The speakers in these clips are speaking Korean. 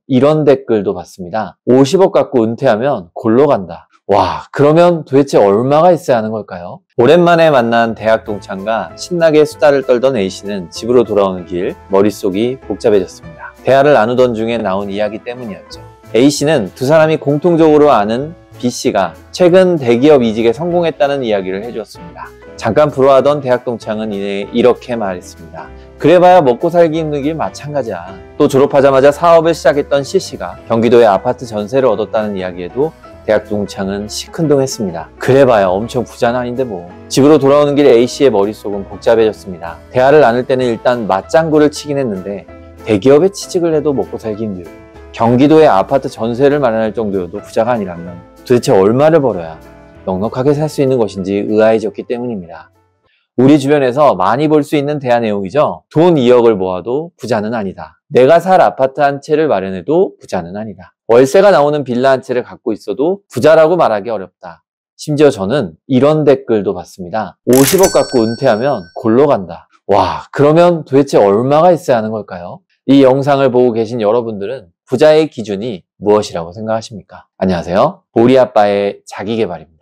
이런 댓글도 봤습니다. 50억 갖고 은퇴하면 골로 간다. 와, 그러면 도대체 얼마가 있어야 하는 걸까요? 오랜만에 만난 대학 동창과 신나게 수다를 떨던 A씨는 집으로 돌아오는 길 머릿속이 복잡해졌습니다. 대화를 나누던 중에 나온 이야기 때문이었죠. A씨는 두 사람이 공통적으로 아는 B씨가 최근 대기업 이직에 성공했다는 이야기를 해주었습니다. 잠깐 불화하던 대학 동창은 이렇게 말했습니다. 그래봐야 먹고 살기 힘든 길 마찬가지야. 또 졸업하자마자 사업을 시작했던 C씨가 경기도에 아파트 전세를 얻었다는 이야기에도 대학 동창은 시큰둥했습니다. 그래봐야 엄청 부자는 아닌데 뭐. 집으로 돌아오는 길 A씨의 머릿속은 복잡해졌습니다. 대화를 나눌 때는 일단 맞장구를 치긴 했는데 대기업에 취직을 해도 먹고 살기 힘들고 경기도에 아파트 전세를 마련할 정도여도 부자가 아니라면 도대체 얼마를 벌어야 넉넉하게 살 수 있는 것인지 의아해졌기 때문입니다. 우리 주변에서 많이 볼 수 있는 대화 내용이죠. 돈 2억을 모아도 부자는 아니다. 내가 살 아파트 한 채를 마련해도 부자는 아니다. 월세가 나오는 빌라 한 채를 갖고 있어도 부자라고 말하기 어렵다. 심지어 저는 이런 댓글도 봤습니다. 50억 갖고 은퇴하면 골로 간다. 와, 그러면 도대체 얼마가 있어야 하는 걸까요? 이 영상을 보고 계신 여러분들은 부자의 기준이 무엇이라고 생각하십니까? 안녕하세요. 보리아빠의 자기계발입니다.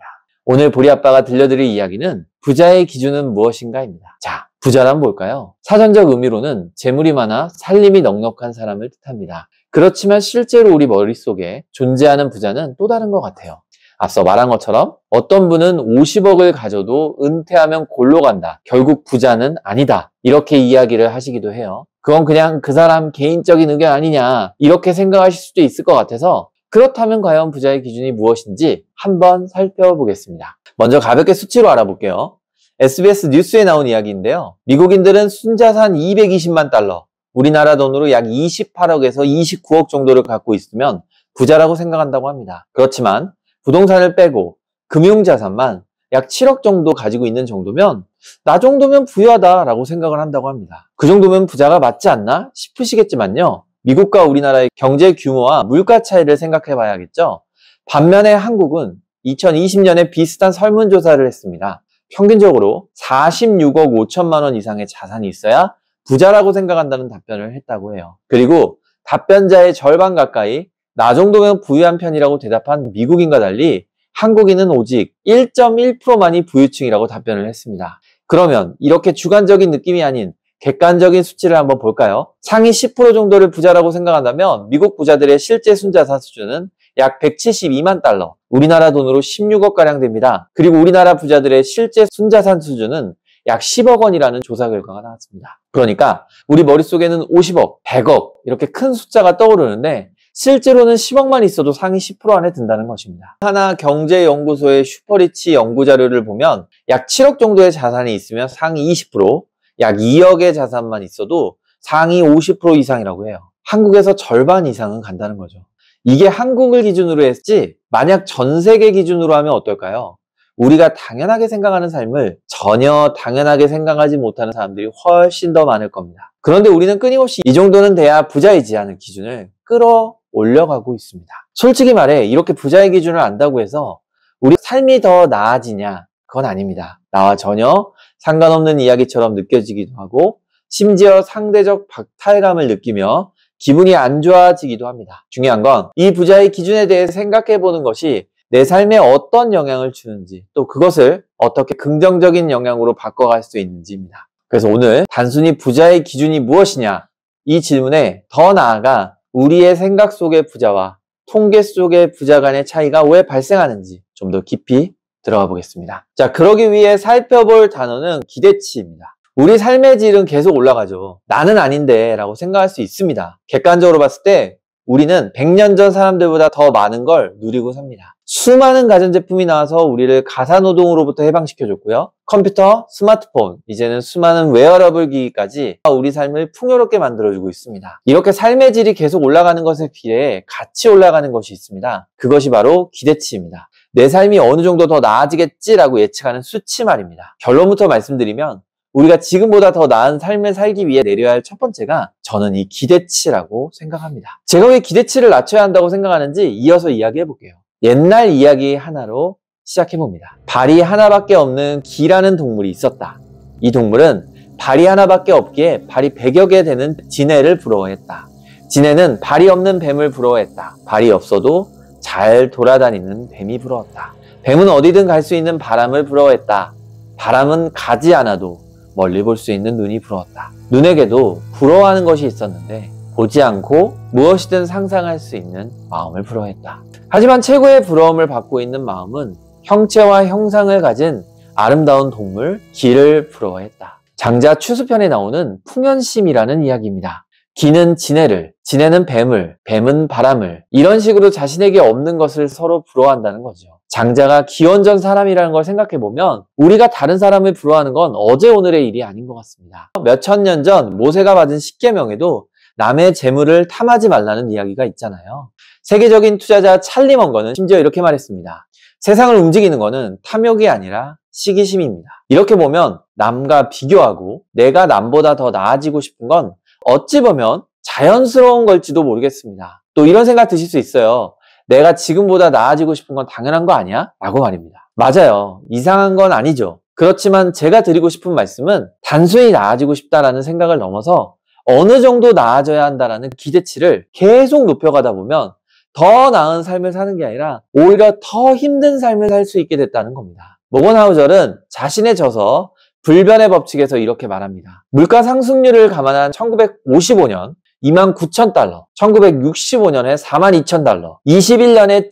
오늘 보리아빠가 들려드릴 이야기는 부자의 기준은 무엇인가입니다. 자, 부자란 뭘까요? 사전적 의미로는 재물이 많아 살림이 넉넉한 사람을 뜻합니다. 그렇지만 실제로 우리 머릿속에 존재하는 부자는 또 다른 것 같아요. 앞서 말한 것처럼 어떤 분은 50억을 가져도 은퇴하면 골로 간다. 결국 부자는 아니다. 이렇게 이야기를 하시기도 해요. 그건 그냥 그 사람 개인적인 의견 아니냐 이렇게 생각하실 수도 있을 것 같아서 그렇다면 과연 부자의 기준이 무엇인지 한번 살펴보겠습니다. 먼저 가볍게 수치로 알아볼게요. SBS 뉴스에 나온 이야기인데요. 미국인들은 순자산 220만 달러, 우리나라 돈으로 약 28억에서 29억 정도를 갖고 있으면 부자라고 생각한다고 합니다. 그렇지만 부동산을 빼고 금융자산만 약 7억 정도 가지고 있는 정도면 나 정도면 부유하다라고 생각을 한다고 합니다. 그 정도면 부자가 맞지 않나 싶으시겠지만요. 미국과 우리나라의 경제 규모와 물가 차이를 생각해 봐야겠죠. 반면에 한국은 2020년에 비슷한 설문조사를 했습니다. 평균적으로 46억 5천만 원 이상의 자산이 있어야 부자라고 생각한다는 답변을 했다고 해요. 그리고 답변자의 절반 가까이 나 정도면 부유한 편이라고 대답한 미국인과 달리 한국인은 오직 1.1%만이 부유층이라고 답변을 했습니다. 그러면 이렇게 주관적인 느낌이 아닌 객관적인 수치를 한번 볼까요? 상위 10% 정도를 부자라고 생각한다면 미국 부자들의 실제 순자산 수준은 약 172만 달러, 우리나라 돈으로 16억가량 됩니다. 그리고 우리나라 부자들의 실제 순자산 수준은 약 10억 원이라는 조사 결과가 나왔습니다. 그러니까 우리 머릿속에는 50억, 100억 이렇게 큰 숫자가 떠오르는데 실제로는 10억만 있어도 상위 10% 안에 든다는 것입니다. 하나경제연구소의 슈퍼리치 연구자료를 보면 약 7억 정도의 자산이 있으면 상위 20%, 약 2억의 자산만 있어도 상위 50% 이상이라고 해요. 한국에서 절반 이상은 간다는 거죠. 이게 한국을 기준으로 했지 만약 전 세계 기준으로 하면 어떨까요? 우리가 당연하게 생각하는 삶을 전혀 당연하게 생각하지 못하는 사람들이 훨씬 더 많을 겁니다. 그런데 우리는 끊임없이 이 정도는 돼야 부자이지 하는 기준을 끌어올려가고 있습니다. 솔직히 말해 이렇게 부자의 기준을 안다고 해서 우리 삶이 더 나아지냐? 그건 아닙니다. 나와 전혀 상관없는 이야기처럼 느껴지기도 하고 심지어 상대적 박탈감을 느끼며 기분이 안 좋아지기도 합니다. 중요한 건 이 부자의 기준에 대해 생각해 보는 것이 내 삶에 어떤 영향을 주는지 또 그것을 어떻게 긍정적인 영향으로 바꿔갈 수 있는지입니다. 그래서 오늘 단순히 부자의 기준이 무엇이냐 이 질문에 더 나아가 우리의 생각 속의 부자와 통계 속의 부자 간의 차이가 왜 발생하는지 좀 더 깊이 들어가 보겠습니다. 자, 그러기 위해 살펴볼 단어는 기대치입니다. 우리 삶의 질은 계속 올라가죠. 나는 아닌데 라고 생각할 수 있습니다. 객관적으로 봤을 때 우리는 100년 전 사람들보다 더 많은 걸 누리고 삽니다. 수많은 가전제품이 나와서 우리를 가사노동으로부터 해방시켜줬고요. 컴퓨터, 스마트폰, 이제는 수많은 웨어러블 기기까지 우리 삶을 풍요롭게 만들어주고 있습니다. 이렇게 삶의 질이 계속 올라가는 것에 비례해 같이 올라가는 것이 있습니다. 그것이 바로 기대치입니다. 내 삶이 어느 정도 더 나아지겠지라고 예측하는 수치 말입니다. 결론부터 말씀드리면 우리가 지금보다 더 나은 삶을 살기 위해 내려야 할 첫 번째가 저는 이 기대치라고 생각합니다. 제가 왜 기대치를 낮춰야 한다고 생각하는지 이어서 이야기해 볼게요. 옛날 이야기 하나로 시작해 봅니다. 발이 하나밖에 없는 기라는 동물이 있었다. 이 동물은 발이 하나밖에 없기에 발이 100여 개 되는 지네를 부러워했다. 지네는 발이 없는 뱀을 부러워했다. 발이 없어도 잘 돌아다니는 뱀이 부러웠다. 뱀은 어디든 갈 수 있는 바람을 부러워했다. 바람은 가지 않아도 멀리 볼 수 있는 눈이 부러웠다. 눈에게도 부러워하는 것이 있었는데 보지 않고 무엇이든 상상할 수 있는 마음을 부러워했다. 하지만 최고의 부러움을 받고 있는 마음은 형체와 형상을 가진 아름다운 동물 기를 부러워했다. 장자 추수편에 나오는 풍연심이라는 이야기입니다. 기는 지네를, 지네는 뱀을, 뱀은 바람을 이런 식으로 자신에게 없는 것을 서로 부러워한다는 거죠. 장자가 기원전 사람이라는 걸 생각해보면 우리가 다른 사람을 부러워하는 건 어제 오늘의 일이 아닌 것 같습니다. 몇천 년 전 모세가 받은 십계명에도 남의 재물을 탐하지 말라는 이야기가 있잖아요. 세계적인 투자자 찰리 먼거는 심지어 이렇게 말했습니다. 세상을 움직이는 것은 탐욕이 아니라 시기심입니다. 이렇게 보면 남과 비교하고 내가 남보다 더 나아지고 싶은 건 어찌 보면 자연스러운 걸지도 모르겠습니다. 또 이런 생각 드실 수 있어요. 내가 지금보다 나아지고 싶은 건 당연한 거 아니야? 라고 말입니다. 맞아요. 이상한 건 아니죠. 그렇지만 제가 드리고 싶은 말씀은 단순히 나아지고 싶다라는 생각을 넘어서 어느 정도 나아져야 한다라는 기대치를 계속 높여가다 보면 더 나은 삶을 사는 게 아니라 오히려 더 힘든 삶을 살 수 있게 됐다는 겁니다. 모건하우절은 자신의 저서 불변의 법칙에서 이렇게 말합니다. 물가 상승률을 감안한 1955년 29,000달러, 1965년에 42,000달러, 21년에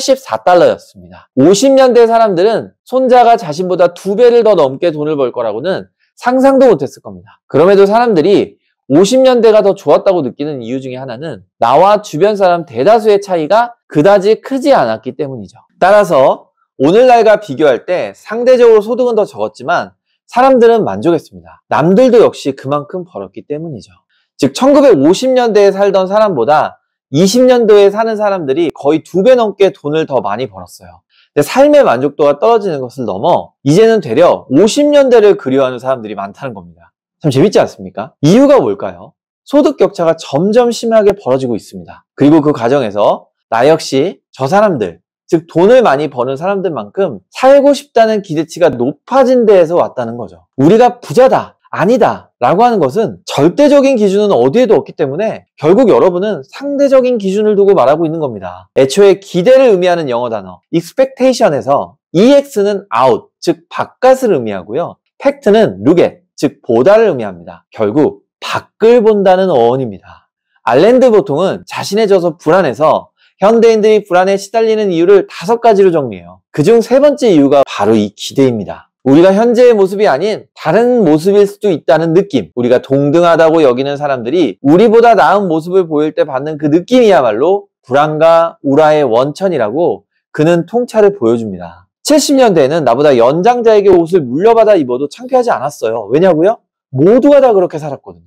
77,84달러였습니다. 50년대 사람들은 손자가 자신보다 2배를 더 넘게 돈을 벌 거라고는 상상도 못했을 겁니다. 그럼에도 사람들이 50년대가 더 좋았다고 느끼는 이유 중에 하나는 나와 주변 사람 대다수의 차이가 그다지 크지 않았기 때문이죠. 따라서 오늘날과 비교할 때 상대적으로 소득은 더 적었지만 사람들은 만족했습니다. 남들도 역시 그만큼 벌었기 때문이죠. 즉 1950년대에 살던 사람보다 20년도에 사는 사람들이 거의 2배 넘게 돈을 더 많이 벌었어요. 근데 삶의 만족도가 떨어지는 것을 넘어 이제는 되려 50년대를 그리워하는 사람들이 많다는 겁니다. 참 재밌지 않습니까? 이유가 뭘까요? 소득 격차가 점점 심하게 벌어지고 있습니다. 그리고 그 과정에서 나 역시 저 사람들, 즉 돈을 많이 버는 사람들만큼 살고 싶다는 기대치가 높아진 데에서 왔다는 거죠. 우리가 부자다, 아니다 라고 하는 것은 절대적인 기준은 어디에도 없기 때문에 결국 여러분은 상대적인 기준을 두고 말하고 있는 겁니다. 애초에 기대를 의미하는 영어 단어 expectation에서 EX는 out, 즉 바깥을 의미하고요. 팩트는 look at, 즉 보다를 의미합니다. 결국 밖을 본다는 어원입니다. 알랜드 보통은 자신의 저서 불안해서 현대인들이 불안에 시달리는 이유를 5가지로 정리해요. 그중 3번째 이유가 바로 이 기대입니다. 우리가 현재의 모습이 아닌 다른 모습일 수도 있다는 느낌, 우리가 동등하다고 여기는 사람들이 우리보다 나은 모습을 보일 때 받는 그 느낌이야말로 불안과 우라의 원천이라고 그는 통찰을 보여줍니다. 70년대에는 나보다 연장자에게 옷을 물려받아 입어도 창피하지 않았어요. 왜냐고요? 모두가 다 그렇게 살았거든요.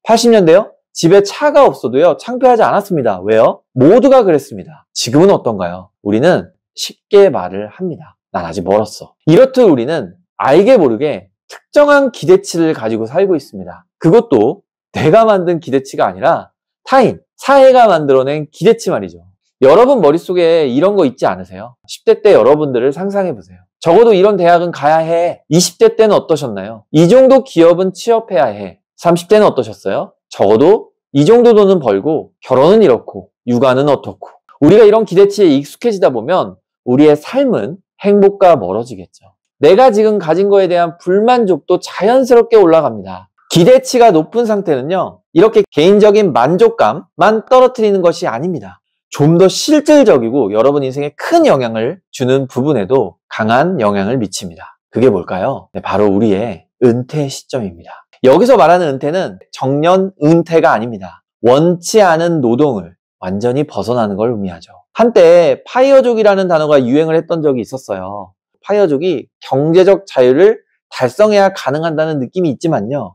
80년대요? 집에 차가 없어도요 창피하지 않았습니다. 왜요? 모두가 그랬습니다. 지금은 어떤가요? 우리는 쉽게 말을 합니다. 난 아직 멀었어. 이렇듯 우리는 알게 모르게 특정한 기대치를 가지고 살고 있습니다. 그것도 내가 만든 기대치가 아니라 타인, 사회가 만들어낸 기대치 말이죠. 여러분 머릿속에 이런 거 있지 않으세요? 10대 때 여러분들을 상상해보세요. 적어도 이런 대학은 가야 해. 20대 때는 어떠셨나요? 이 정도 기업은 취업해야 해. 30대는 어떠셨어요? 적어도 이 정도 돈은 벌고 결혼은 이렇고 육아는 어떻고. 우리가 이런 기대치에 익숙해지다 보면 우리의 삶은 행복과 멀어지겠죠. 내가 지금 가진 거에 대한 불만족도 자연스럽게 올라갑니다. 기대치가 높은 상태는요, 이렇게 개인적인 만족감만 떨어뜨리는 것이 아닙니다. 좀 더 실질적이고 여러분 인생에 큰 영향을 주는 부분에도 강한 영향을 미칩니다. 그게 뭘까요? 네, 바로 우리의 은퇴 시점입니다. 여기서 말하는 은퇴는 정년 은퇴가 아닙니다. 원치 않은 노동을 완전히 벗어나는 걸 의미하죠. 한때 파이어족이라는 단어가 유행을 했던 적이 있었어요. 파이어족이 경제적 자유를 달성해야 가능한다는 느낌이 있지만요.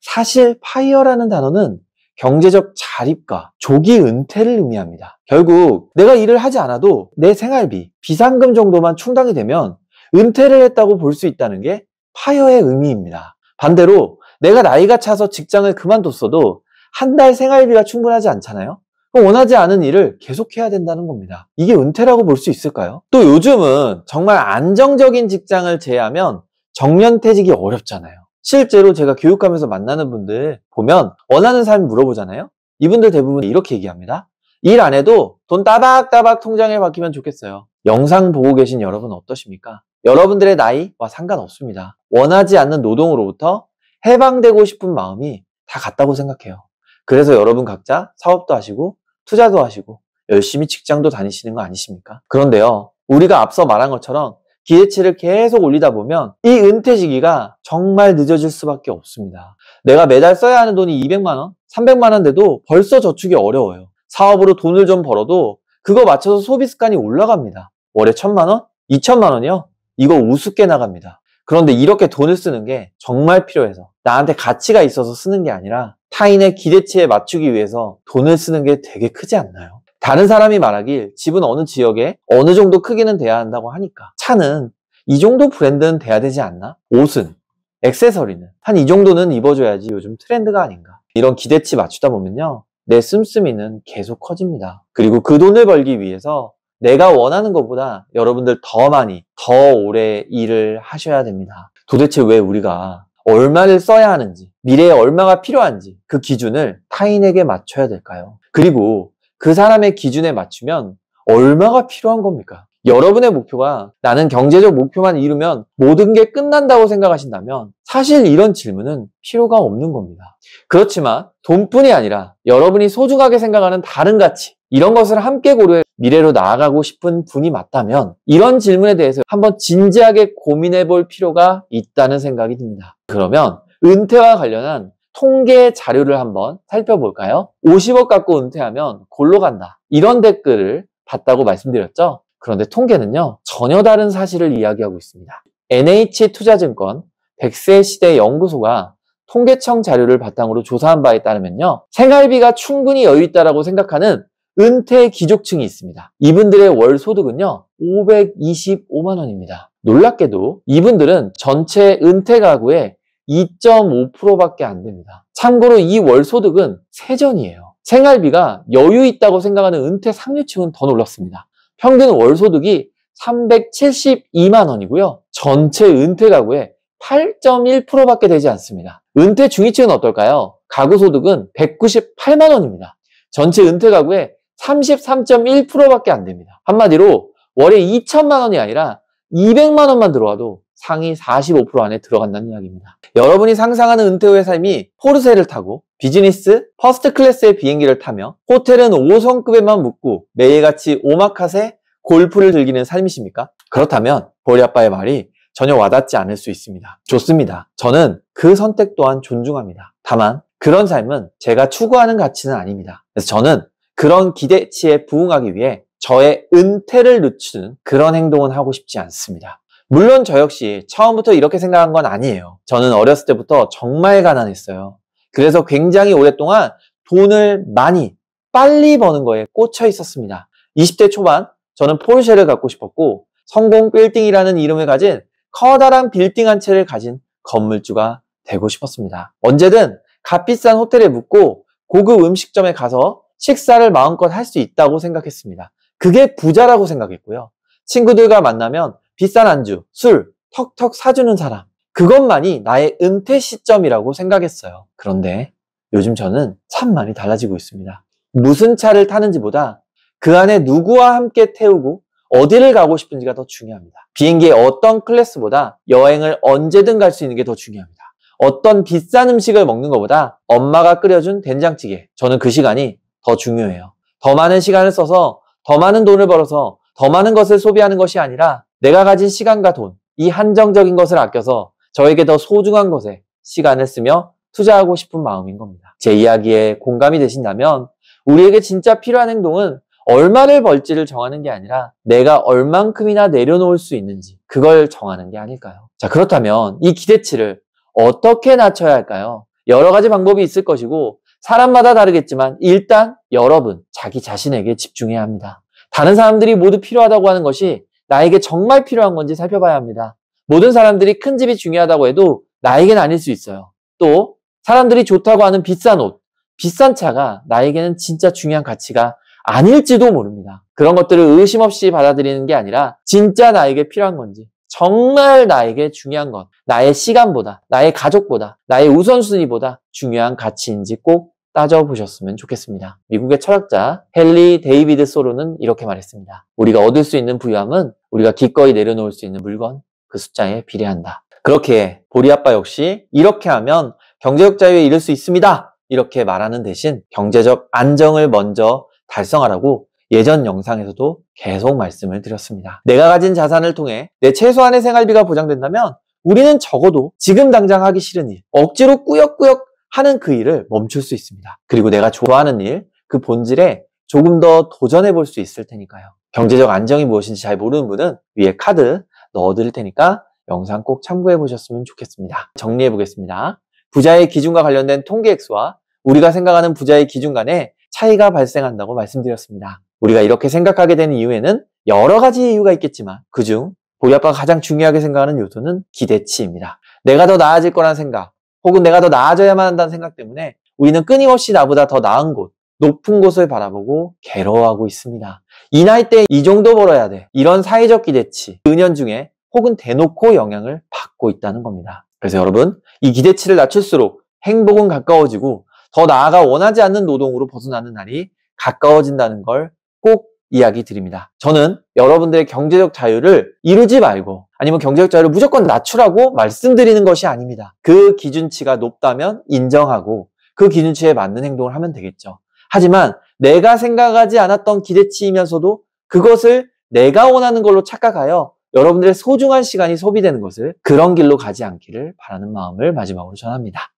사실 파이어라는 단어는 경제적 자립과 조기 은퇴를 의미합니다. 결국 내가 일을 하지 않아도 내 생활비, 비상금 정도만 충당이 되면 은퇴를 했다고 볼 수 있다는 게 파이어의 의미입니다. 반대로 내가 나이가 차서 직장을 그만뒀어도 한 달 생활비가 충분하지 않잖아요? 그럼 원하지 않은 일을 계속해야 된다는 겁니다. 이게 은퇴라고 볼 수 있을까요? 또 요즘은 정말 안정적인 직장을 제외하면 정년퇴직이 어렵잖아요. 실제로 제가 교육하면서 만나는 분들 보면 원하는 삶 물어보잖아요. 이분들 대부분 이렇게 얘기합니다. 일 안 해도 돈 따박따박 통장에 박히면 좋겠어요. 영상 보고 계신 여러분 어떠십니까? 여러분들의 나이와 상관없습니다. 원하지 않는 노동으로부터 해방되고 싶은 마음이 다 같다고 생각해요. 그래서 여러분 각자 사업도 하시고 투자도 하시고 열심히 직장도 다니시는 거 아니십니까? 그런데요, 우리가 앞서 말한 것처럼 기대치를 계속 올리다 보면 이 은퇴 시기가 정말 늦어질 수밖에 없습니다. 내가 매달 써야 하는 돈이 200만 원, 300만 원 돼도 벌써 저축이 어려워요. 사업으로 돈을 좀 벌어도 그거 맞춰서 소비 습관이 올라갑니다. 월에 1,000만 원? 2,000만 원이요? 이거 우습게 나갑니다. 그런데 이렇게 돈을 쓰는 게 정말 필요해서 나한테 가치가 있어서 쓰는 게 아니라 타인의 기대치에 맞추기 위해서 돈을 쓰는 게 되게 크지 않나요? 다른 사람이 말하길 집은 어느 지역에 어느 정도 크기는 돼야 한다고 하니까 차는 이 정도 브랜드는 돼야 되지 않나? 옷은, 액세서리는 한 이 정도는 입어줘야지 요즘 트렌드가 아닌가? 이런 기대치 맞추다 보면요, 내 씀씀이는 계속 커집니다. 그리고 그 돈을 벌기 위해서 내가 원하는 것보다 여러분들 더 많이, 더 오래 일을 하셔야 됩니다. 도대체 왜 우리가 얼마를 써야 하는지, 미래에 얼마가 필요한지 그 기준을 타인에게 맞춰야 될까요? 그리고 그 사람의 기준에 맞추면 얼마가 필요한 겁니까? 여러분의 목표가 나는 경제적 목표만 이루면 모든 게 끝난다고 생각하신다면 사실 이런 질문은 필요가 없는 겁니다. 그렇지만 돈뿐이 아니라 여러분이 소중하게 생각하는 다른 가치, 이런 것을 함께 고려해 미래로 나아가고 싶은 분이 맞다면 이런 질문에 대해서 한번 진지하게 고민해 볼 필요가 있다는 생각이 듭니다. 그러면 은퇴와 관련한 통계 자료를 한번 살펴볼까요? 50억 갖고 은퇴하면 골로 간다, 이런 댓글을 봤다고 말씀드렸죠? 그런데 통계는요, 전혀 다른 사실을 이야기하고 있습니다. NH투자증권 100세 시대 연구소가 통계청 자료를 바탕으로 조사한 바에 따르면요, 생활비가 충분히 여유있다라고 생각하는 은퇴 기족층이 있습니다. 이분들의 월 소득은요 525만 원입니다. 놀랍게도 이분들은 전체 은퇴 가구의 2.5%밖에 안 됩니다. 참고로 이 월 소득은 세전이에요. 생활비가 여유 있다고 생각하는 은퇴 상류층은 더 놀랍습니다. 평균 월 소득이 372만 원이고요. 전체 은퇴 가구의 8.1%밖에 되지 않습니다. 은퇴 중위층은 어떨까요? 가구 소득은 198만 원입니다. 전체 은퇴 가구의 33.1%밖에 안 됩니다. 한마디로 월에 2천만 원이 아니라 200만 원만 들어와도 상위 45% 안에 들어간다는 이야기입니다. 여러분이 상상하는 은퇴 후의 삶이 포르쉐를 타고 비즈니스, 퍼스트 클래스의 비행기를 타며 호텔은 5성급에만 묵고 매일같이 오마카세, 골프를 즐기는 삶이십니까? 그렇다면 보리 아빠의 말이 전혀 와닿지 않을 수 있습니다. 좋습니다. 저는 그 선택 또한 존중합니다. 다만 그런 삶은 제가 추구하는 가치는 아닙니다. 그래서 저는 그런 기대치에 부응하기 위해 저의 은퇴를 늦추는 그런 행동은 하고 싶지 않습니다. 물론 저 역시 처음부터 이렇게 생각한 건 아니에요. 저는 어렸을 때부터 정말 가난했어요. 그래서 굉장히 오랫동안 돈을 많이, 빨리 버는 거에 꽂혀 있었습니다. 20대 초반 저는 포르쉐를 갖고 싶었고 성공 빌딩이라는 이름을 가진 커다란 빌딩 한 채를 가진 건물주가 되고 싶었습니다. 언제든 값비싼 호텔에 묵고 고급 음식점에 가서 식사를 마음껏 할 수 있다고 생각했습니다. 그게 부자라고 생각했고요. 친구들과 만나면 비싼 안주, 술, 턱턱 사주는 사람, 그것만이 나의 은퇴 시점이라고 생각했어요. 그런데 요즘 저는 참 많이 달라지고 있습니다. 무슨 차를 타는지보다 그 안에 누구와 함께 태우고 어디를 가고 싶은지가 더 중요합니다. 비행기의 어떤 클래스보다 여행을 언제든 갈 수 있는 게 더 중요합니다. 어떤 비싼 음식을 먹는 것보다 엄마가 끓여준 된장찌개, 저는 그 시간이 더 중요해요. 더 많은 시간을 써서 더 많은 돈을 벌어서 더 많은 것을 소비하는 것이 아니라 내가 가진 시간과 돈, 이 한정적인 것을 아껴서 저에게 더 소중한 것에 시간을 쓰며 투자하고 싶은 마음인 겁니다. 제 이야기에 공감이 되신다면 우리에게 진짜 필요한 행동은 얼마를 벌지를 정하는 게 아니라 내가 얼만큼이나 내려놓을 수 있는지, 그걸 정하는 게 아닐까요? 자, 그렇다면 이 기대치를 어떻게 낮춰야 할까요? 여러 가지 방법이 있을 것이고 사람마다 다르겠지만 일단 여러분 자기 자신에게 집중해야 합니다. 다른 사람들이 모두 필요하다고 하는 것이 나에게 정말 필요한 건지 살펴봐야 합니다. 모든 사람들이 큰 집이 중요하다고 해도 나에겐 아닐 수 있어요. 또 사람들이 좋다고 하는 비싼 옷, 비싼 차가 나에게는 진짜 중요한 가치가 아닐지도 모릅니다. 그런 것들을 의심 없이 받아들이는 게 아니라 진짜 나에게 필요한 건지, 정말 나에게 중요한 것, 나의 시간보다, 나의 가족보다, 나의 우선순위보다 중요한 가치인지 꼭 따져보셨으면 좋겠습니다. 미국의 철학자 헨리 데이비드 소로는 이렇게 말했습니다. 우리가 얻을 수 있는 부유함은 우리가 기꺼이 내려놓을 수 있는 물건, 그 숫자에 비례한다. 그렇게 보리 아빠 역시 이렇게 하면 경제적 자유에 이를 수 있습니다. 이렇게 말하는 대신 경제적 안정을 먼저 달성하라고 예전 영상에서도 계속 말씀을 드렸습니다. 내가 가진 자산을 통해 내 최소한의 생활비가 보장된다면 우리는 적어도 지금 당장 하기 싫은 일, 억지로 꾸역꾸역 하는 그 일을 멈출 수 있습니다. 그리고 내가 좋아하는 일, 그 본질에 조금 더 도전해 볼 수 있을 테니까요. 경제적 안정이 무엇인지 잘 모르는 분은 위에 카드 넣어드릴 테니까 영상 꼭 참고해 보셨으면 좋겠습니다. 정리해 보겠습니다. 부자의 기준과 관련된 통계액수와 우리가 생각하는 부자의 기준 간에 차이가 발생한다고 말씀드렸습니다. 우리가 이렇게 생각하게 되는 이유에는 여러 가지 이유가 있겠지만 그중 보리 아빠가 가장 중요하게 생각하는 요소는 기대치입니다. 내가 더 나아질 거란 생각, 혹은 내가 더 나아져야만 한다는 생각 때문에 우리는 끊임없이 나보다 더 나은 곳, 높은 곳을 바라보고 괴로워하고 있습니다. 이 나이 때 이 정도 벌어야 돼. 이런 사회적 기대치, 은연중에 혹은 대놓고 영향을 받고 있다는 겁니다. 그래서 여러분, 이 기대치를 낮출수록 행복은 가까워지고 더 나아가 원하지 않는 노동으로 벗어나는 날이 가까워진다는 걸 꼭 이야기 드립니다. 저는 여러분들의 경제적 자유를 이루지 말고 아니면 경제적 자유를 무조건 낮추라고 말씀드리는 것이 아닙니다. 그 기준치가 높다면 인정하고 그 기준치에 맞는 행동을 하면 되겠죠. 하지만 내가 생각하지 않았던 기대치이면서도 그것을 내가 원하는 걸로 착각하여 여러분들의 소중한 시간이 소비되는 것을 그런 길로 가지 않기를 바라는 마음을 마지막으로 전합니다.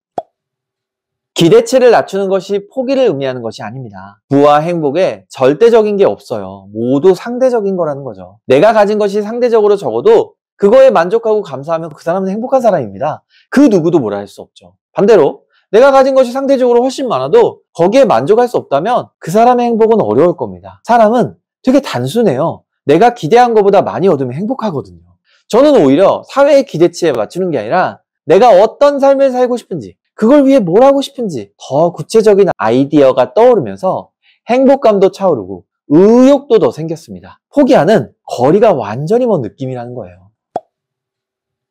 기대치를 낮추는 것이 포기를 의미하는 것이 아닙니다. 부와 행복에 절대적인 게 없어요. 모두 상대적인 거라는 거죠. 내가 가진 것이 상대적으로 적어도 그거에 만족하고 감사하면 그 사람은 행복한 사람입니다. 그 누구도 뭐라 할 수 없죠. 반대로 내가 가진 것이 상대적으로 훨씬 많아도 거기에 만족할 수 없다면 그 사람의 행복은 어려울 겁니다. 사람은 되게 단순해요. 내가 기대한 것보다 많이 얻으면 행복하거든요. 저는 오히려 사회의 기대치에 맞추는 게 아니라 내가 어떤 삶을 살고 싶은지, 그걸 위해 뭘 하고 싶은지 더 구체적인 아이디어가 떠오르면서 행복감도 차오르고 의욕도 더 생겼습니다. 포기하는 거리가 완전히 먼 느낌이라는 거예요.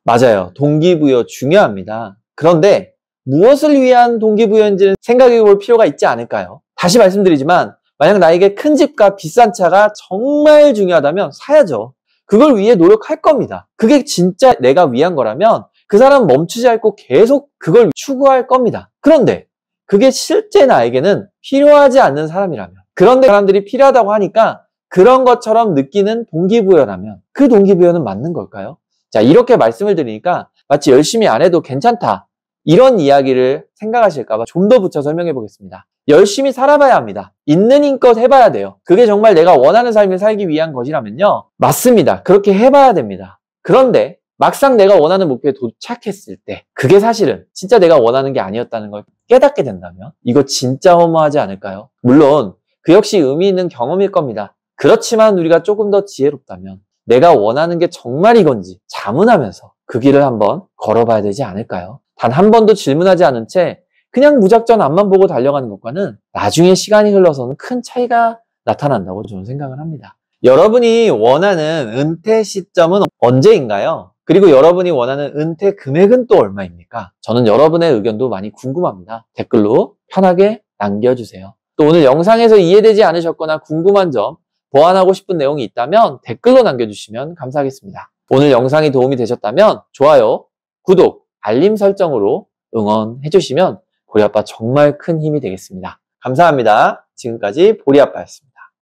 맞아요. 동기부여 중요합니다. 그런데 무엇을 위한 동기부여인지는 생각해 볼 필요가 있지 않을까요? 다시 말씀드리지만 만약 나에게 큰 집과 비싼 차가 정말 중요하다면 사야죠. 그걸 위해 노력할 겁니다. 그게 진짜 내가 위한 거라면 그 사람은 멈추지 않고 계속 그걸 추구할 겁니다. 그런데 그게 실제 나에게는 필요하지 않는 사람이라면, 그런데 사람들이 필요하다고 하니까 그런 것처럼 느끼는 동기부여라면 그 동기부여는 맞는 걸까요? 자, 이렇게 말씀을 드리니까 마치 열심히 안 해도 괜찮다, 이런 이야기를 생각하실까봐 좀 더 붙여 설명해 보겠습니다. 열심히 살아봐야 합니다. 있는 힘껏 해봐야 돼요. 그게 정말 내가 원하는 삶을 살기 위한 것이라면요, 맞습니다. 그렇게 해봐야 됩니다. 그런데 막상 내가 원하는 목표에 도착했을 때 그게 사실은 진짜 내가 원하는 게 아니었다는 걸 깨닫게 된다면 이거 진짜 허무하지 않을까요? 물론 그 역시 의미 있는 경험일 겁니다. 그렇지만 우리가 조금 더 지혜롭다면 내가 원하는 게 정말 이건지 자문하면서 그 길을 한번 걸어봐야 되지 않을까요? 단 한 번도 질문하지 않은 채 그냥 무작정 앞만 보고 달려가는 것과는 나중에 시간이 흘러서는 큰 차이가 나타난다고 저는 생각을 합니다. 여러분이 원하는 은퇴 시점은 언제인가요? 그리고 여러분이 원하는 은퇴 금액은 또 얼마입니까? 저는 여러분의 의견도 많이 궁금합니다. 댓글로 편하게 남겨주세요. 또 오늘 영상에서 이해되지 않으셨거나 궁금한 점, 보완하고 싶은 내용이 있다면 댓글로 남겨주시면 감사하겠습니다. 오늘 영상이 도움이 되셨다면 좋아요, 구독, 알림 설정으로 응원해주시면 보리아빠 정말 큰 힘이 되겠습니다. 감사합니다. 지금까지 보리아빠였습니다.